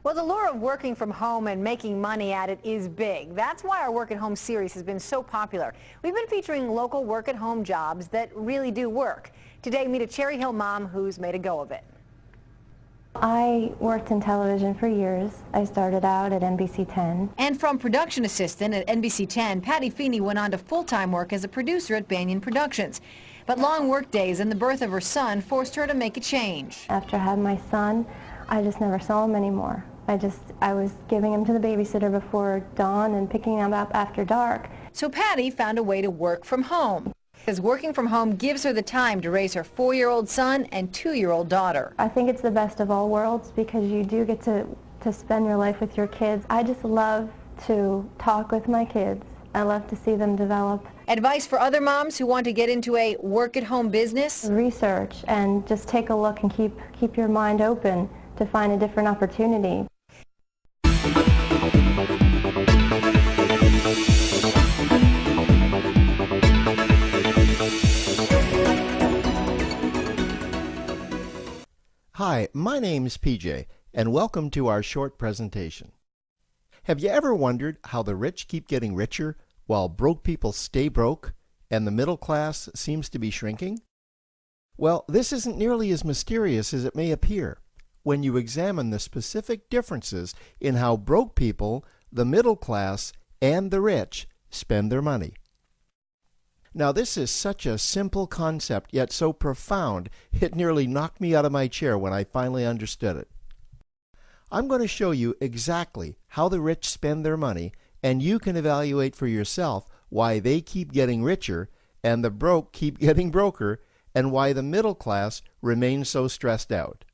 Well, the lure of working from home and making money at it is big. That's why our Work at Home series has been so popular. We've been featuring local work-at-home jobs that really do work. Today, meet a Cherry Hill mom who's made a go of it. I worked in television for years. I started out at NBC 10. And from production assistant at NBC 10, Patty Feeney went on to full-time work as a producer at Banyan Productions. But long work days and the birth of her son forced her to make a change. After I had my son, I just never saw him anymore. I was giving him to the babysitter before dawn and picking him up after dark. So Patty found a way to work from home, because working from home gives her the time to raise her 4-year-old son and 2-year-old daughter. I think it's the best of all worlds because you do get to spend your life with your kids. I just love to talk with my kids. I love to see them develop. Advice for other moms who want to get into a work-at-home business? Research and just take a look and keep your mind open to find a different opportunity. Hi, my name's PJ, and welcome to our short presentation. Have you ever wondered how the rich keep getting richer while broke people stay broke and the middle class seems to be shrinking? Well, this isn't nearly as mysterious as it may appear when you examine the specific differences in how broke people, the middle class, and the rich spend their money. Now, this is such a simple concept, yet so profound, it nearly knocked me out of my chair when I finally understood it. I'm going to show you exactly how the rich spend their money, and you can evaluate for yourself why they keep getting richer and the broke keep getting broker, and why the middle class remains so stressed out.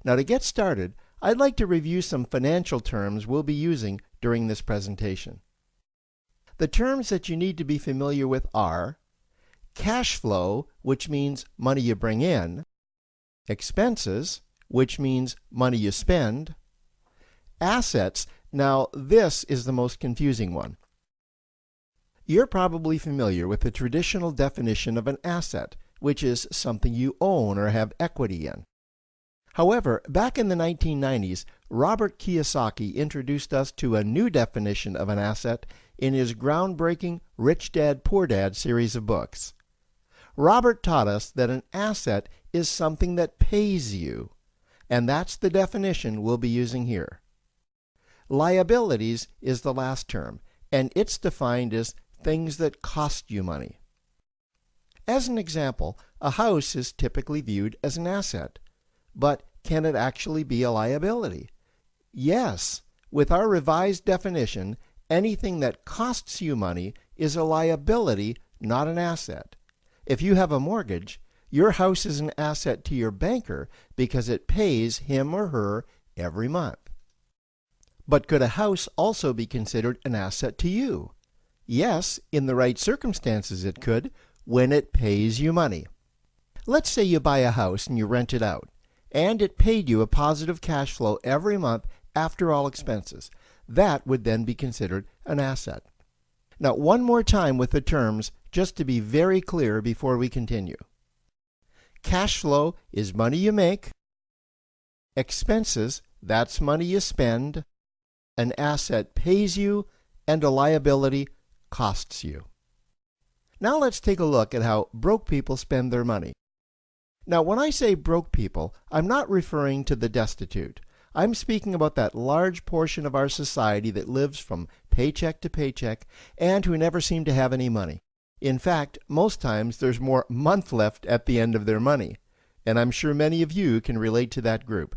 Now, to get started, I'd like to review some financial terms we'll be using during this presentation. The terms that you need to be familiar with are cash flow, which means money you bring in, expenses, which means money you spend, assets. Now, this is the most confusing one. You're probably familiar with the traditional definition of an asset, which is something you own or have equity in. However, back in the 1990s, Robert Kiyosaki introduced us to a new definition of an asset in his groundbreaking Rich Dad, Poor Dad series of books. Robert taught us that an asset is something that pays you, and that's the definition we'll be using here. Liabilities is the last term, and it's defined as things that cost you money. As an example, a house is typically viewed as an asset, but can it actually be a liability? Yes, with our revised definition, anything that costs you money is a liability, not an asset. If you have a mortgage, your house is an asset to your banker because it pays him or her every month. But could a house also be considered an asset to you? Yes, in the right circumstances it could, when it pays you money. Let's say you buy a house and you rent it out, and it paid you a positive cash flow every month after all expenses. That would then be considered an asset. Now, one more time with the terms, just to be very clear before we continue. Cash flow is money you make. Expenses, that's money you spend. An asset pays you, and a liability costs you. Now let's take a look at how broke people spend their money. Now, when I say broke people, I'm not referring to the destitute. I'm speaking about that large portion of our society that lives from paycheck to paycheck and who never seem to have any money. In fact, most times there's more month left at the end of their money, and I'm sure many of you can relate to that group.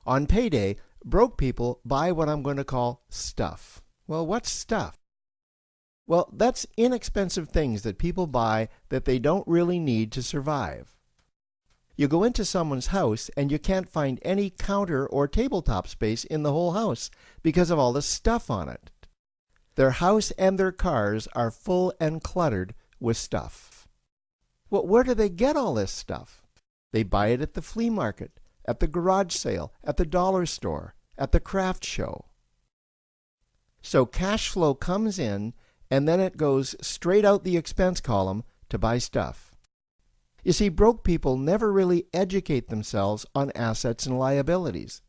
On payday, broke people buy what I'm going to call stuff. Well, what's stuff? Well, that's inexpensive things that people buy that they don't really need to survive. You go into someone's house and you can't find any counter or tabletop space in the whole house because of all the stuff on it. Their house and their cars are full and cluttered with stuff. Well, where do they get all this stuff? They buy it at the flea market, at the garage sale, at the dollar store, at the craft show. So cash flow comes in and then it goes straight out the expense column to buy stuff. You see, broke people never really educate themselves on assets and liabilities.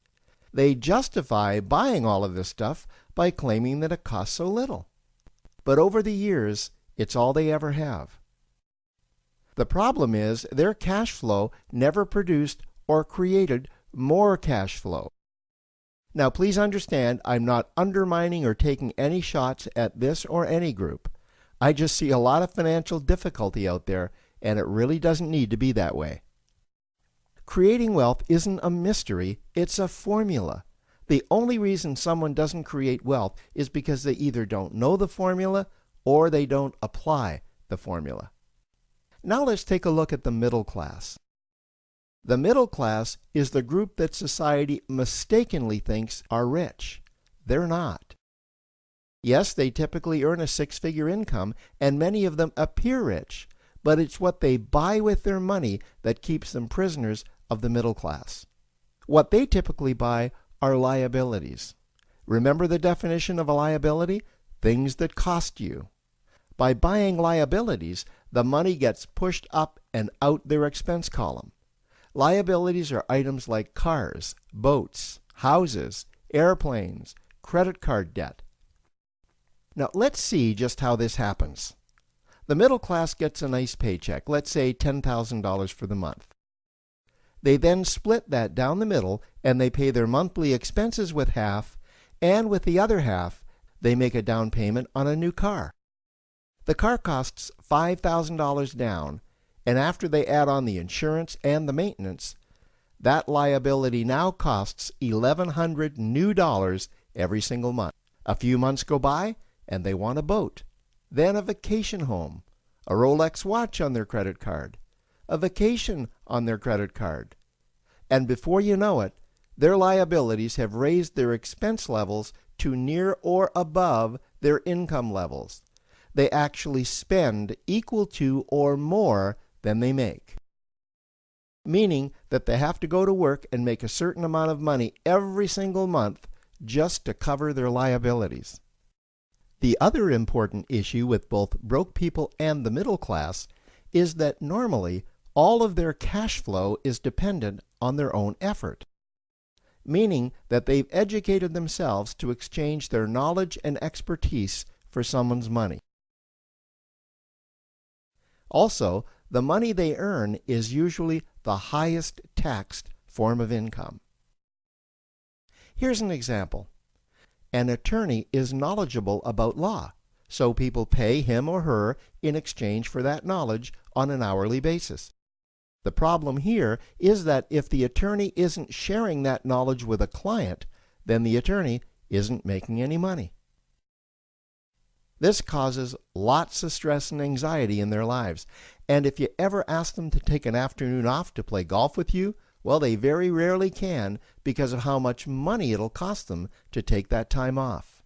They justify buying all of this stuff by claiming that it costs so little. But over the years, it's all they ever have. The problem is their cash flow never produced or created more cash flow. Now, please understand, I'm not undermining or taking any shots at this or any group. I just see a lot of financial difficulty out there, and it really doesn't need to be that way. Creating wealth isn't a mystery, it's a formula. The only reason someone doesn't create wealth is because they either don't know the formula or they don't apply the formula. Now let's take a look at the middle class. The middle class is the group that society mistakenly thinks are rich. They're not. Yes, they typically earn a six-figure income, and many of them appear rich, but it's what they buy with their money that keeps them prisoners of the middle class. What they typically buy are liabilities. Remember the definition of a liability? Things that cost you. By buying liabilities, the money gets pushed up and out their expense column. Liabilities are items like cars, boats, houses, airplanes, credit card debt. Now let's see just how this happens. The middle class gets a nice paycheck, let's say $10,000 for the month. They then split that down the middle and they pay their monthly expenses with half, and with the other half, they make a down payment on a new car. The car costs $5,000 down, and after they add on the insurance and the maintenance, that liability now costs $1,100 new dollars every single month. A few months go by, and they want a boat, then a vacation home, a Rolex watch on their credit card, a vacation on their credit card. And before you know it, their liabilities have raised their expense levels to near or above their income levels. They actually spend equal to or more than they make. Meaning that they have to go to work and make a certain amount of money every single month just to cover their liabilities. The other important issue with both broke people and the middle class is that normally all of their cash flow is dependent on their own effort, meaning that they've educated themselves to exchange their knowledge and expertise for someone's money. Also, the money they earn is usually the highest taxed form of income. Here's an example. An attorney is knowledgeable about law, so people pay him or her in exchange for that knowledge on an hourly basis. The problem here is that if the attorney isn't sharing that knowledge with a client, then the attorney isn't making any money. This causes lots of stress and anxiety in their lives, and if you ever ask them to take an afternoon off to play golf with you, well, they very rarely can because of how much money it'll cost them to take that time off.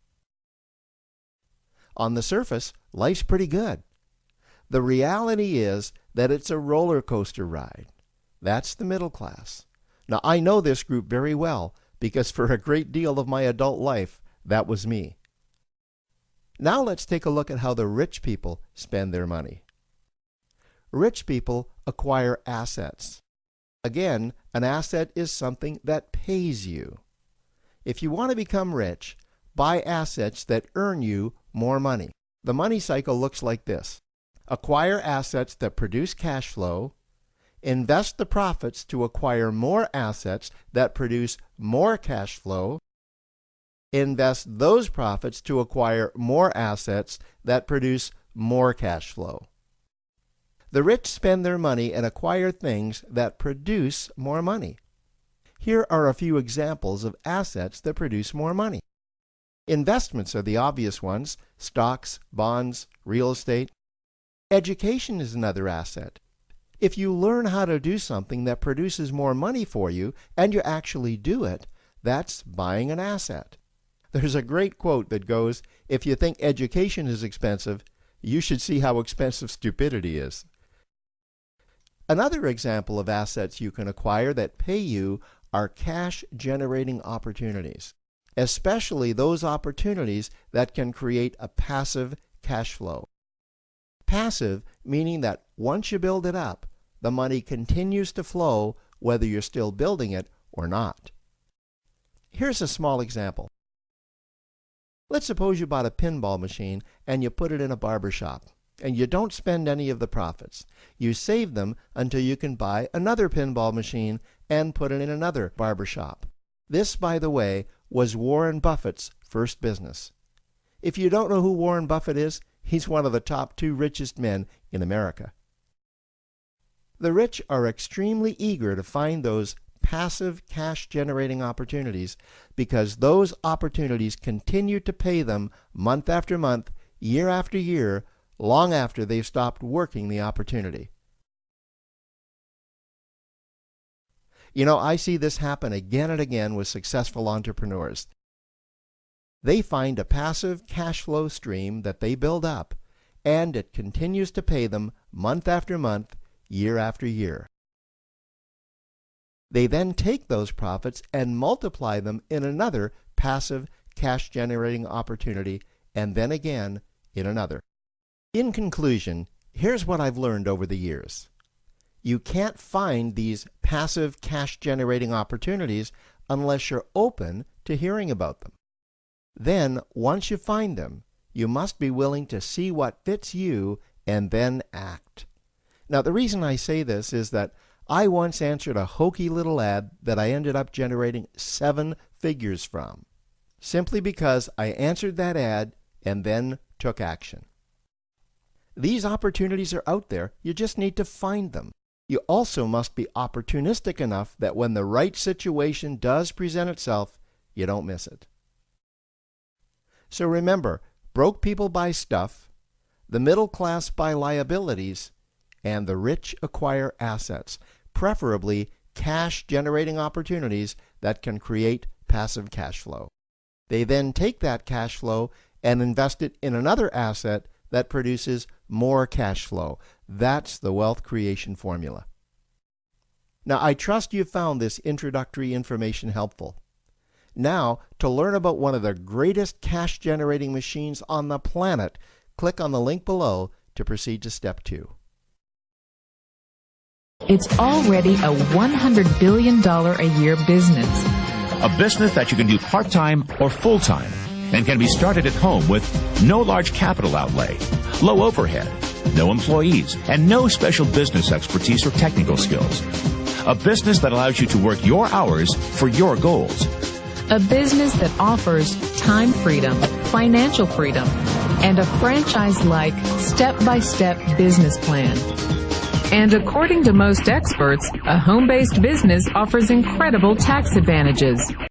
On the surface, life's pretty good. The reality is that it's a roller coaster ride. That's the middle class. Now, I know this group very well because for a great deal of my adult life, that was me. Now let's take a look at how the rich people spend their money. Rich people acquire assets. Again, an asset is something that pays you. If you want to become rich, buy assets that earn you more money. The money cycle looks like this. Acquire assets that produce cash flow, invest the profits to acquire more assets that produce more cash flow, invest those profits to acquire more assets that produce more cash flow. The rich spend their money and acquire things that produce more money. Here are a few examples of assets that produce more money. Investments are the obvious ones: stocks, bonds, real estate. Education is another asset. If you learn how to do something that produces more money for you and you actually do it, that's buying an asset. There's a great quote that goes, "If you think education is expensive, you should see how expensive stupidity is." Another example of assets you can acquire that pay you are cash-generating opportunities, especially those opportunities that can create a passive cash flow. Passive meaning that once you build it up, the money continues to flow whether you're still building it or not. Here's a small example. Let's suppose you bought a pinball machine and you put it in a barber shop, and you don't spend any of the profits. You save them until you can buy another pinball machine and put it in another barber shop. This, by the way, was Warren Buffett's first business. If you don't know who Warren Buffett is, he's one of the top 2 richest men in America. The rich are extremely eager to find those passive cash-generating opportunities because those opportunities continue to pay them month after month, year after year, long after they've stopped working the opportunity. You know, I see this happen again and again with successful entrepreneurs. They find a passive cash flow stream that they build up, and it continues to pay them month after month, year after year. They then take those profits and multiply them in another passive cash-generating opportunity, and then again in another. In conclusion, here's what I've learned over the years. You can't find these passive cash-generating opportunities unless you're open to hearing about them. Then, once you find them, you must be willing to see what fits you and then act. Now, the reason I say this is that I once answered a hokey little ad that I ended up generating 7 figures from, simply because I answered that ad and then took action. These opportunities are out there, you just need to find them. You also must be opportunistic enough that when the right situation does present itself, you don't miss it. So remember, broke people buy stuff, the middle class buy liabilities, and the rich acquire assets, preferably cash-generating opportunities that can create passive cash flow. They then take that cash flow and invest it in another asset that produces more cash flow. That's the wealth creation formula. Now, I trust you found this introductory information helpful. Now, to learn about one of the greatest cash-generating machines on the planet, click on the link below to proceed to step 2. It's already a $100 billion a year business. A business that you can do part-time or full-time and can be started at home with no large capital outlay, low overhead, no employees, and no special business expertise or technical skills. A business that allows you to work your hours for your goals. A business that offers time freedom, financial freedom, and a franchise-like, step-by-step business plan. And according to most experts, a home-based business offers incredible tax advantages.